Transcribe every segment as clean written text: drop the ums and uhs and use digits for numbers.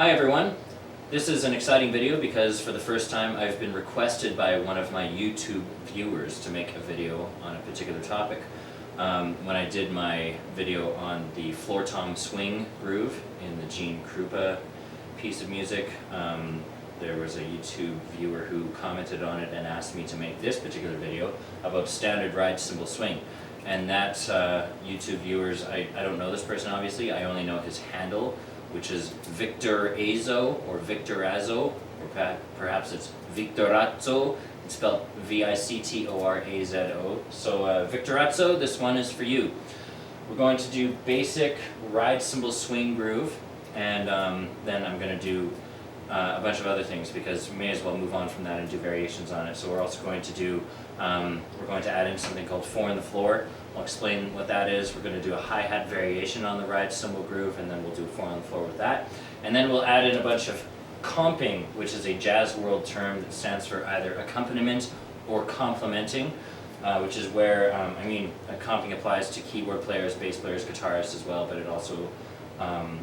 Hi everyone. This is an exciting video because for the first time I've been requested by one of my YouTube viewers to make a video on a particular topic. When I did my video on the floor tom swing groove in the Gene Krupa piece of music, there was a YouTube viewer who commented on it and asked me to make this particular video about standard ride cymbal swing. And that YouTube viewers, I don't know this person obviously, I only know his handle, which is Victorazo or Victorazo, or perhaps it's Victorazo. It's spelled V-I-C-T-O-R-A-Z-O. So Victorazo, this one is for you. We're going to do basic ride cymbal swing groove, and then I'm going to do a bunch of other things because we may as well move on from that and do variations on it. So we're also going to do, we're going to add in something called 4 on the floor. I'll explain what that is. We're going to do a hi-hat variation on the ride cymbal groove, and then we'll do 4 on the floor with that. And then we'll add in a bunch of comping, which is a jazz world term that stands for either accompaniment or complementing, which is where, comping applies to keyboard players, bass players, guitarists as well, but it also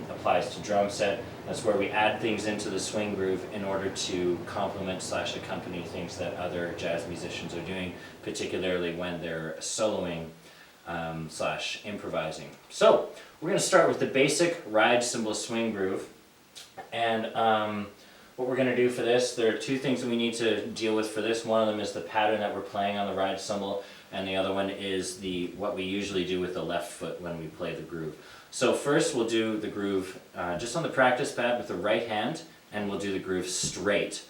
applies to drum set. That's where we add things into the swing groove in order to complement / accompany things that other jazz musicians are doing, particularly when they're soloing / improvising. So we're going to start with the basic ride cymbal swing groove, and what we're going to do for this, there are two things that we need to deal with for this. One of them is the pattern that we're playing on the ride cymbal, and the other one is what we usually do with the left foot when we play the groove. So first we'll do the groove just on the practice pad with the right hand, and we'll do the groove straight.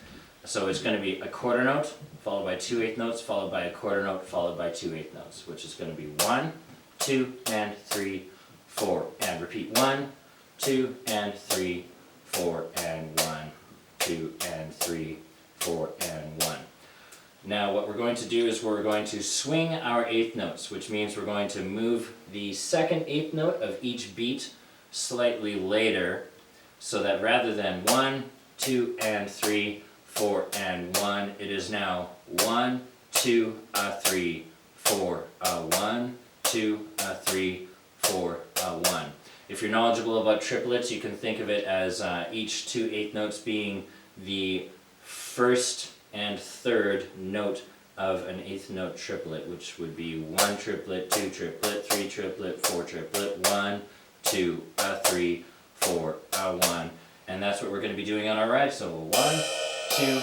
So it's going to be a quarter note, followed by 2 8 notes, followed by a quarter note, followed by 2 8 notes, which is going to be 1, 2, and 3, 4, and repeat 1, 2, and 3, 4, and 1, 2, and 3, 4, and 1. Now what we're going to do is we're going to swing our 8th notes, which means we're going to move the second 8th note of each beat slightly later, so that rather than 1, 2, and 3, 4, and 1, it is now 1, 2, 3, 4, 1, 2, 3, 4, 1. If you're knowledgeable about triplets, you can think of it as each 2 8 notes being the first and third note of an 8th note triplet, which would be 1 triplet, 2 triplet, 3 triplet, 4 triplet, 1, 2, 3, 4, 1. And that's what we're going to be doing on our ride. So 1, 2, 3,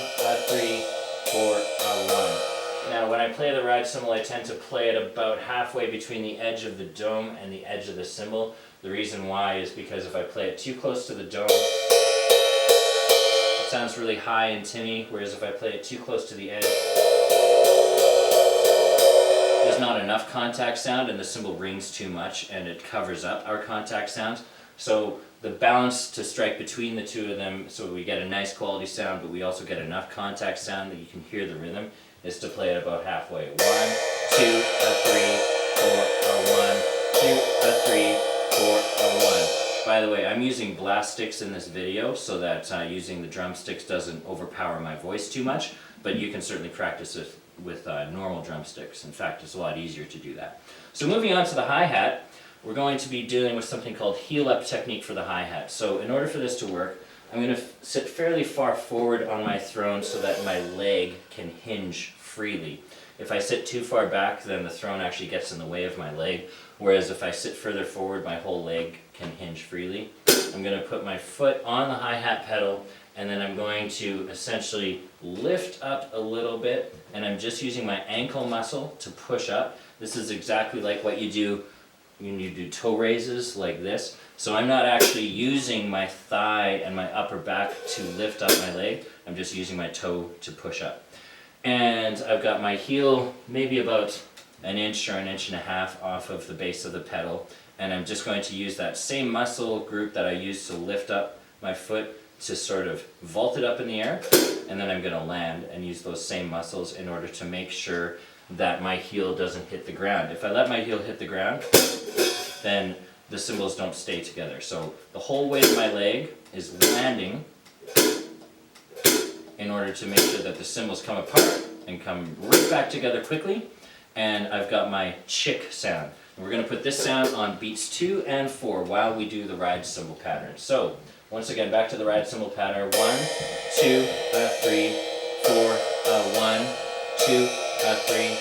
4, 1. Now when I play the ride cymbal, I tend to play it about halfway between the edge of the dome and the edge of the cymbal. The reason why is because if I play it too close to the dome, it sounds really high and tinny, whereas if I play it too close to the edge, there's not enough contact sound and the cymbal rings too much and it covers up our contact sounds. So the balance to strike between the two of them so we get a nice quality sound but we also get enough contact sound that you can hear the rhythm is to play it about halfway. 1, 2, 3, 4, 1, 2, 3, 4, 1. By the way, I'm using blast sticks in this video so that using the drumsticks doesn't overpower my voice too much, but you can certainly practice it with normal drumsticks. In fact, it's a lot easier to do that. So moving on to the hi-hat, we're going to be dealing with something called heel-up technique for the hi-hat. So in order for this to work, I'm going to sit fairly far forward on my throne so that my leg can hinge freely. If I sit too far back, then the throne actually gets in the way of my leg, whereas if I sit further forward, my whole leg can hinge freely. I'm going to put my foot on the hi-hat pedal, and then I'm going to essentially lift up a little bit, and I'm just using my ankle muscle to push up. This is exactly like what you do when you do toe raises like this. So I'm not actually using my thigh and my upper back to lift up my leg, I'm just using my toe to push up. And I've got my heel maybe about 1 inch or 1.5 inches off of the base of the pedal, and I'm just going to use that same muscle group that I used to lift up my foot to sort of vault it up in the air, and then I'm going to land and use those same muscles in order to make sure that my heel doesn't hit the ground. If I let my heel hit the ground, then the cymbals don't stay together. So the whole weight of my leg is landing in order to make sure that the cymbals come apart and come right back together quickly, and I've got my chick sound. And we're going to put this sound on beats 2 and 4 while we do the ride cymbal pattern. So Once again, back to the ride cymbal pattern. 1, 2, 3, 4, 1, 2, 3,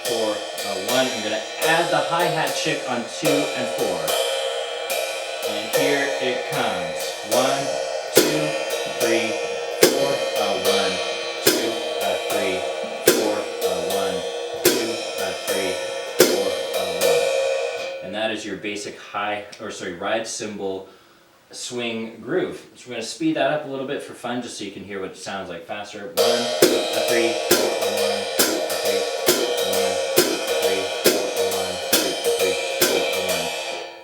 4, 1. I'm going to add the hi-hat chick on 2 and 4. And here it comes. 1, 2, 3, 4, 1, 2, 3, 4, 1, 2, 3, 4, 1. And that is your basic ride cymbal swing groove. So we're going to speed that up a little bit for fun, just so you can hear what it sounds like faster. 1, 2, 3, 4, 1, 2, 3, 1.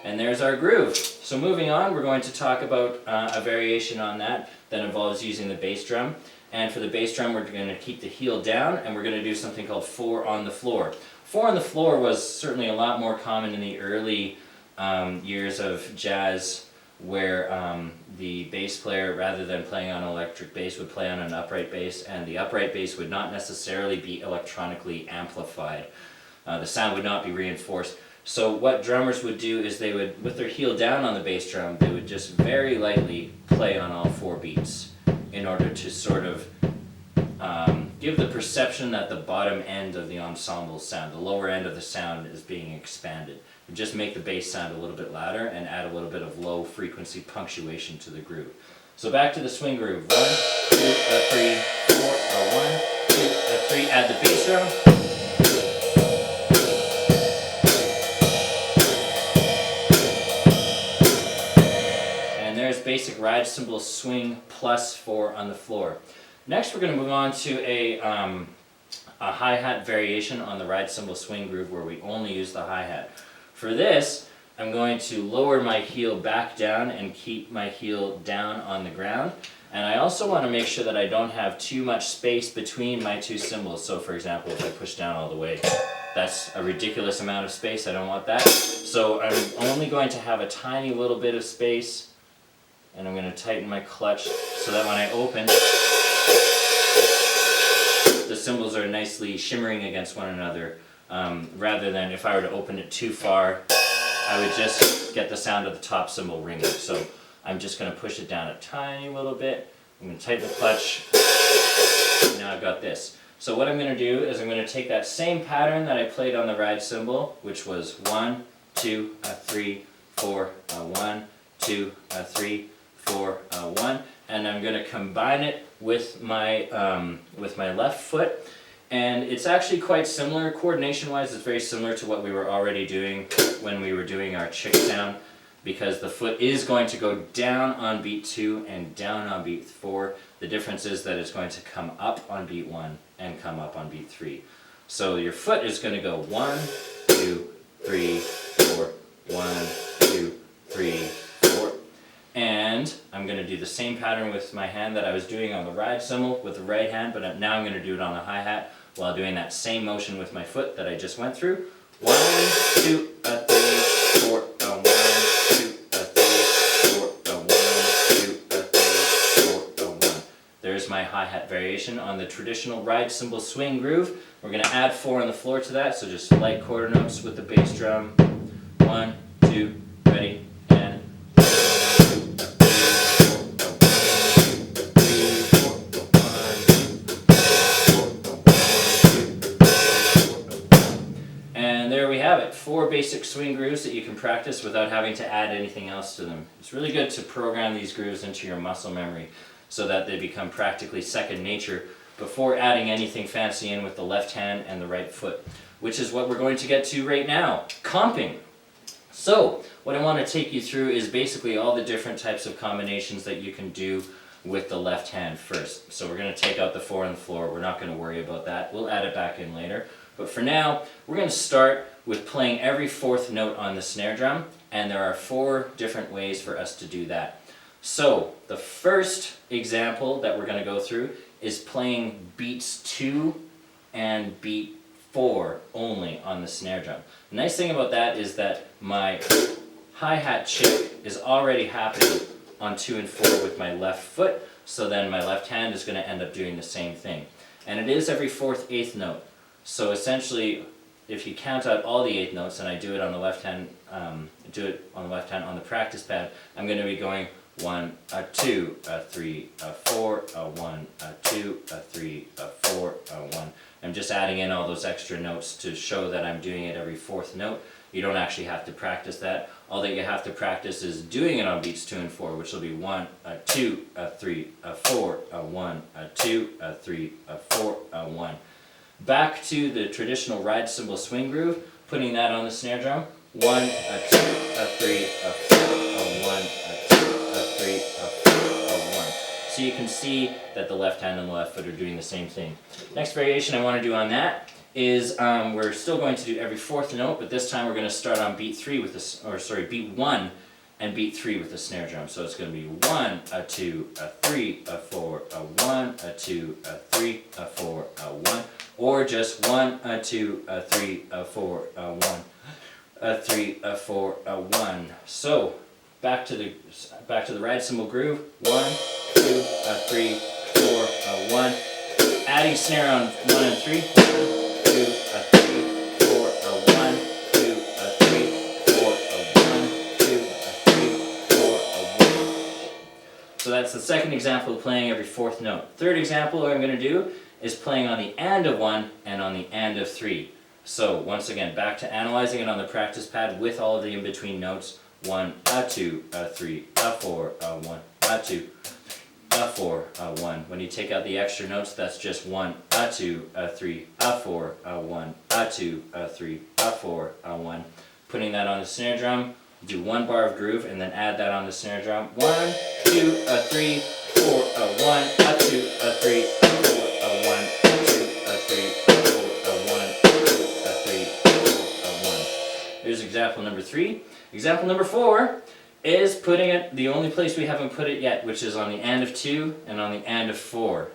And there's our groove. So moving on, we're going to talk about a variation on that involves using the bass drum. And for the bass drum, we're going to keep the heel down, and we're going to do something called 4 on the floor. 4 on the floor was certainly a lot more common in the early years of jazz, where the bass player, rather than playing on an electric bass, would play on an upright bass, and the upright bass would not necessarily be electronically amplified. The sound would not be reinforced. So what drummers would do is they would, with their heel down on the bass drum, they would just very lightly play on all 4 beats in order to sort of give the perception that the bottom end of the ensemble sound, the lower end of the sound, is being expanded. And just make the bass sound a little bit louder and add a little bit of low frequency punctuation to the groove. So back to the swing groove. 1, 2, 3, 4, 1, 2, 3. Add the bass drum. And there's basic ride cymbal swing plus 4 on the floor. Next, we're going to move on to a hi-hat variation on the ride cymbal swing groove, where we only use the hi-hat. For this, I'm going to lower my heel back down and keep my heel down on the ground. And I also want to make sure that I don't have too much space between my 2 cymbals. So for example, if I push down all the way, that's a ridiculous amount of space. I don't want that. So I'm only going to have a tiny little bit of space, and I'm going to tighten my clutch so that when I open, the cymbals are nicely shimmering against one another. Rather than if I were to open it too far, I would just get the sound of the top cymbal ringing. So I'm just going to push it down a tiny little bit. I'm going to tighten the clutch. Now I've got this. So what I'm going to do is I'm going to take that same pattern that I played on the ride cymbal, which was 1, 2, 3, 4, 1, 2, 3, 4, 1, and I'm going to combine it with my left foot. And it's actually quite similar, coordination-wise. It's very similar to what we were already doing when we were doing our chick sound, because the foot is going to go down on beat 2 and down on beat 4. The difference is that it's going to come up on beat 1 and come up on beat 3. So your foot is going to go 1, 2, 3, 4, 1, 2, 3, 4. And I'm going to do the same pattern with my hand that I was doing on the ride cymbal with the right hand, but now I'm going to do it on the hi-hat while doing that same motion with my foot that I just went through. 1, 2, 3, 4, 1, 2, 3, 4, 1, 2, 3, 4, 1. There's my hi-hat variation on the traditional ride cymbal swing groove. We're going to add 4 on the floor to that, so just light quarter notes with the bass drum. 1, 2, ready, and there we have it, 4 basic swing grooves that you can practice without having to add anything else to them. It's really good to program these grooves into your muscle memory so that they become practically second nature before adding anything fancy in with the left hand and the right foot, which is what we're going to get to right now, comping. So what I want to take you through is basically all the different types of combinations that you can do with the left hand first. So we're going to take out the 4 on the floor. We're not going to worry about that. We'll add it back in later. But for now, we're going to start with playing every 4th note on the snare drum, and there are 4 different ways for us to do that. So the first example that we're going to go through is playing beats 2 and beat 4 only on the snare drum. The nice thing about that is that my hi-hat chick is already happening on 2 and 4 with my left foot, so then my left hand is going to end up doing the same thing. And it is every 4th, 8th note. So essentially, if you count out all the 8th notes, and I do it on the left hand, on the practice pad, I'm going to be going 1, a 2, a 3, a 4, a 1, a 2, a 3, a 4, a 1. I'm just adding in all those extra notes to show that I'm doing it every fourth note. You don't actually have to practice that. All that you have to practice is doing it on beats 2 and 4, which will be 1, a 2, a 3, a 4, a 1, a 2, a 3, a 4, a 1. Back to the traditional ride cymbal swing groove, putting that on the snare drum. 1, a 2, a 3, a 4, a 1, a 2, a 3, a 4, a 1. So you can see that the left hand and the left foot are doing the same thing. Next variation I want to do on that is we're still going to do every fourth note, but this time we're going to start on beat 3 with this, or sorry, beat 1 and beat 3 with the snare drum. So it's going to be 1, a 2, a 3, a 4, a 1, a 2, a 3, a 4, a 1, or just 1, a 2, a 3, a 4, a 1, a 3, a 4, a 1. So back to the ride cymbal groove. 1, 2, a 3, 4, a 1. Adding snare on 1 and 3. 1, 2, a 3, 4, a 1, 2, a 3, 4, a 1, 2, a 3, 4, a 1. So that's the second example of playing every fourth note. Third example what I'm going to do is playing on the and of 1 and on the and of 3. So once again, back to analyzing it on the practice pad with all of the in-between notes. 1, a 2, a 3, a 4, a 1, a 2, a 4, a 1. When you take out the extra notes, that's just 1, a 2, a 3, a 4, a 1, a 2, a 3, a 4, a 1. Putting that on the snare drum, do 1 bar of groove and then add that on the snare drum. 1, 2, a 3, 4, a 1, a 2, a 3, a 4, a 1, a 2, a 3, a 4, a 1, a 2, a 3, a 4, a 1. Here's example number 3. Example number 4 is putting it the only place we haven't put it yet, which is on the and of 2 and on the and of 4.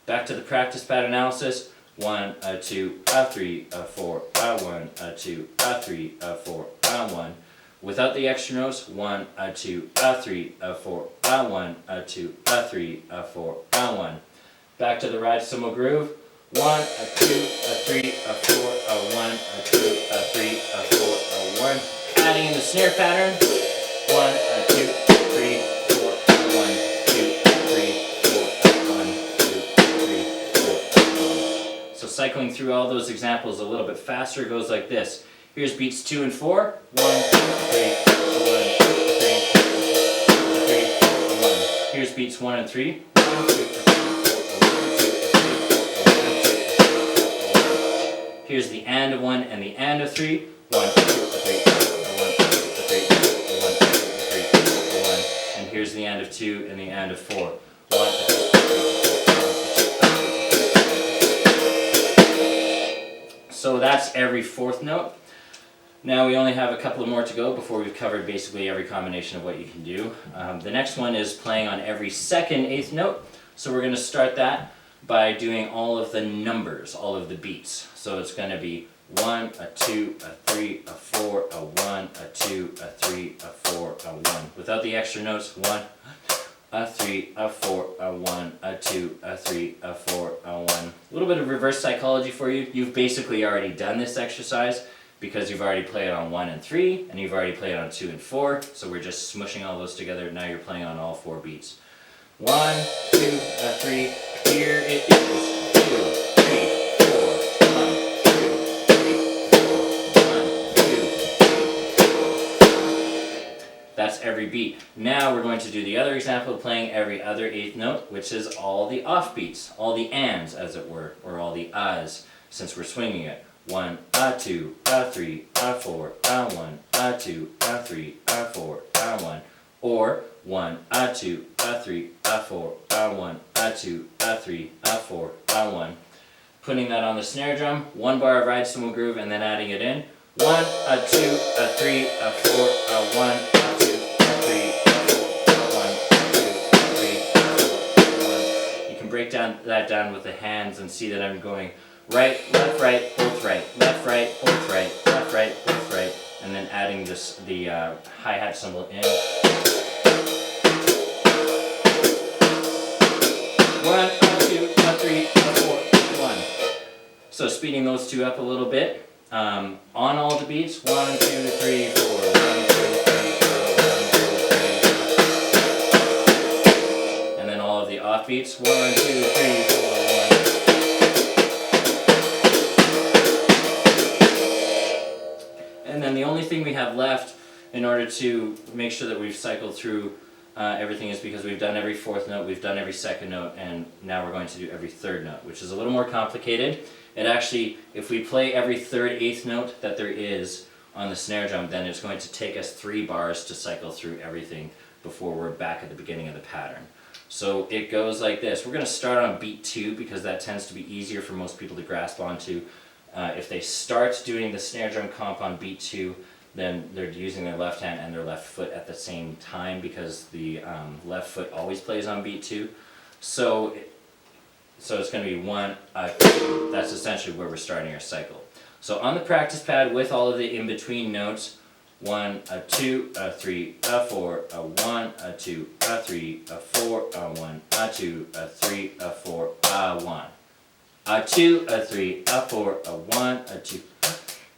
Back to the practice pad analysis. 1, a 2, a 3, a 4, a 1, a 2, a 3, a 4, a 1. Without the extra notes, 1, a 2, a 3, a 4, a 1, a 2, a 3, a 4, a 1. Back to the ride cymbal groove. 1, a 2, a 3, a 4, a 1, a 2, a 3, a 4, a 1. Adding in the snare pattern. 1, a 2, 3, 4, 1, 2, 3, 4, 1, 2, 3, 4, 1. So cycling through all those examples a little bit faster, it goes like this. Here's beats 2 and 4. 1, 2, 3, 1, 2, 3, 1. Here's beats 1 and 3. 1, 2, 3, 4, 1, 2, 3, 4, 1, 2, 3, 4, 1. Here's the and of 1 and the and of 3. 1, 2, 3, 1, 2, 3, 1, 2, 3, 1. And here's the and of 2 and the and of 4. 1, 2, 3, 4, 1, 2, 3, 4. So that's every fourth note. Now we only have a couple more to go before we've covered basically every combination of what you can do. The next one is playing on every second eighth note. So we're going to start that by doing all of the numbers, all of the beats. So it's going to be 1, a 2, a 3, a 4, a 1, a 2, a 3, a 4, a 1. Without the extra notes, 1, a 3, a 4, a 1, a 2, a 3, a 4, a 1. A little bit of reverse psychology for you. You've basically already done this exercise because you've already played on 1 and 3, and you've already played on 2 and 4, so we're just smushing all those together. Now you're playing on all 4 beats. 1, 2, a 3, here it is. 2, 3, 4, 1, 2, 3, 4, 1, 2, 3, 4. That's every beat. Now we're going to do the other example of playing every other eighth note, which is all the off beats, all the ands as it were, or all the ahs, since we're swinging it. 1, a 2, a 3, a 4, a 1, a 2, a 3, a 4, a 1. Or 1, a 2, a 3, a 4, a 1, a 2, a 3, a 4, a 1. Putting that on the snare drum, 1 bar of ride cymbal groove, and then adding it in. 1, a 2, a 3, a 4, a 1, a 2, a 3, a 4, a 1, a 2, a 3, a 4, a 1. You can break that down with the hands and see that I'm going right, left, right, both right, left, right, both right, left, right, both right, and then adding the hi-hat cymbal in. 1, a 2, a 3, a 4, 1. So speeding those two up a little bit. On all the beats, 1, 2, 3, 4, 1, 2, 3, 4, 1, 2, 3, 4. offbeats. 1, 2, 3, 4, 1. And then the only thing we have left in order to make sure that we've cycled through everything is because we've done every fourth note, we've done every second note, and now we're going to do every third note, which is a little more complicated. It actually, if we play every third, eighth note that there is on the snare drum, then it's going to take us 3 bars to cycle through everything before we're back at the beginning of the pattern. So it goes like this. We're going to start on beat 2 because that tends to be easier for most people to grasp onto. If they start doing the snare drum comp on beat 2, then they're using their left hand and their left foot at the same time because the left foot always plays on beat 2. So it's going to be 1, 2. That's essentially where we're starting our cycle. So on the practice pad with all of the in-between notes, 1, 2, 3, 4, 1, 2, 3, 4, 1, 2, 3, 4, 1. 2, 3, 4, 1, 2,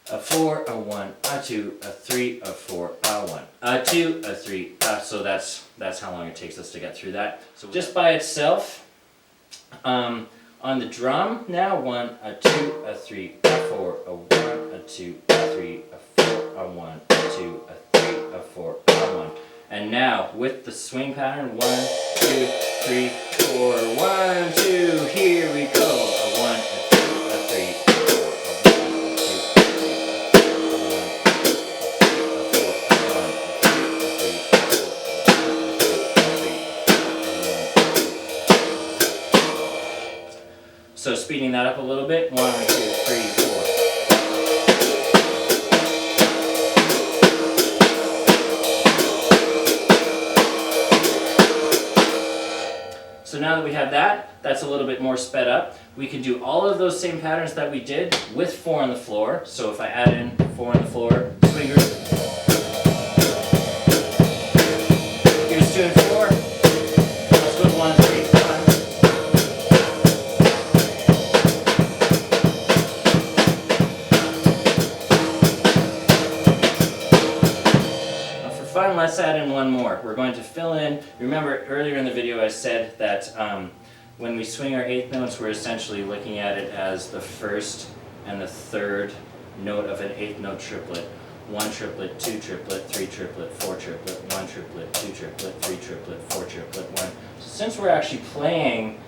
4, 1, 2, 3, 4, 1, 2, 3. So that's how long it takes us to get through that. So just by itself, on the drum now, 1, 2, 3, 4, 1, 2, 3, 4, 1, 2, 3, 4, 1. And now with the swing pattern, 1, 2, 3, 4, 1, 2. Here we go. 1, 2, 3, 4, 1, 2, 3. So speeding that up a little bit, 1, 2, 3, 4. So now that we have that, that's a little bit more sped up. We can do all of those same patterns that we did with 4 on the floor. So if I add in 4 on the floor, swing group. Here's 2 and 4. Let's go to 1 and 3. Let's add in one more. We're going to fill in, remember earlier in the video I said that when we swing our eighth notes, we're essentially looking at it as the first and the third note of an eighth note triplet. 1 triplet, 2 triplet, 3 triplet, 4 triplet, 1 triplet, 2 triplet, 3 triplet, 4 triplet, 1. So since we're actually playing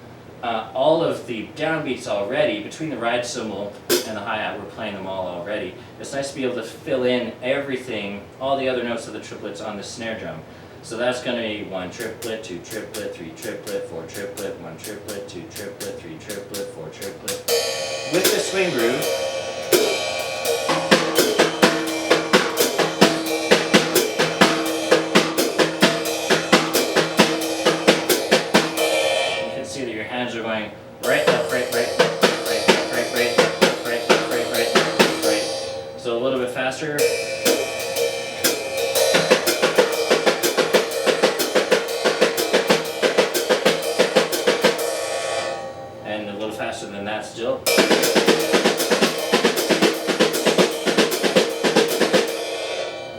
all of the downbeats already, between the ride cymbal and the hi-hat, we're playing them all already. It's nice to be able to fill in everything, all the other notes of the triplets on the snare drum. So that's going to be 1 triplet, 2 triplet, 3 triplet, 4 triplet, 1 triplet, 2 triplet, 3 triplet, 4 triplet. With the swing groove, you can see that your hands are going right, left, right, right, right. So a little bit faster. And a little faster than that still.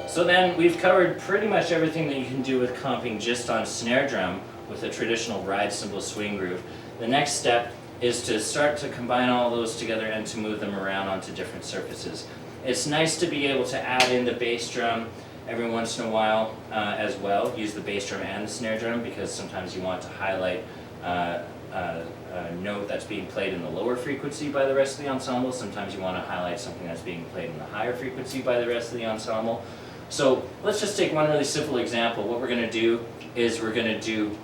So then we've covered pretty much everything that you can do with comping just on snare drum with a traditional ride cymbal swing groove. The next step is to start to combine all those together and to move them around onto different surfaces. It's nice to be able to add in the bass drum every once in a while as well. Use the bass drum and the snare drum because sometimes you want to highlight a note that's being played in the lower frequency by the rest of the ensemble. Sometimes you want to highlight something that's being played in the higher frequency by the rest of the ensemble. So let's just take one really simple example. What we're going to do is we're going to do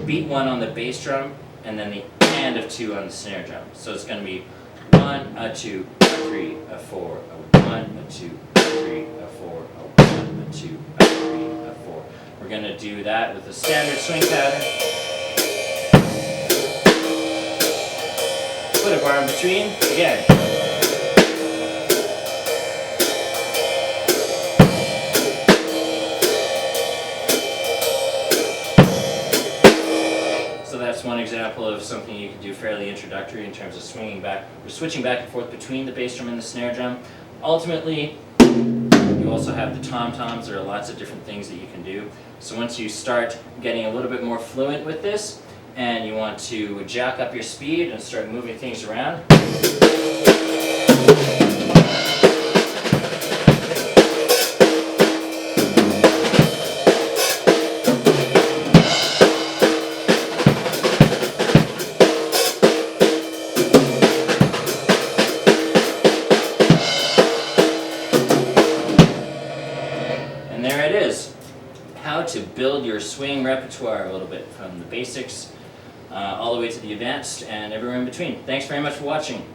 beat 1 on the bass drum and then the and of 2 on the snare drum. So it's going to be 1, 2, 3, 4, 1, 2, 3, 4, 1, 2, 3, 4. We're going to do that with a standard swing pattern. Put a bar in between, again. So that's one example of something you can do fairly introductory in terms of swinging back. We're switching back and forth between the bass drum and the snare drum. Ultimately, you also have the tom-toms. There are lots of different things that you can do. So once you start getting a little bit more fluent with this, and you want to jack up your speed and start moving things around. And there it is. How to build your swing repertoire a little bit, from the basics all the way to the advanced and everywhere in between. Thanks very much for watching.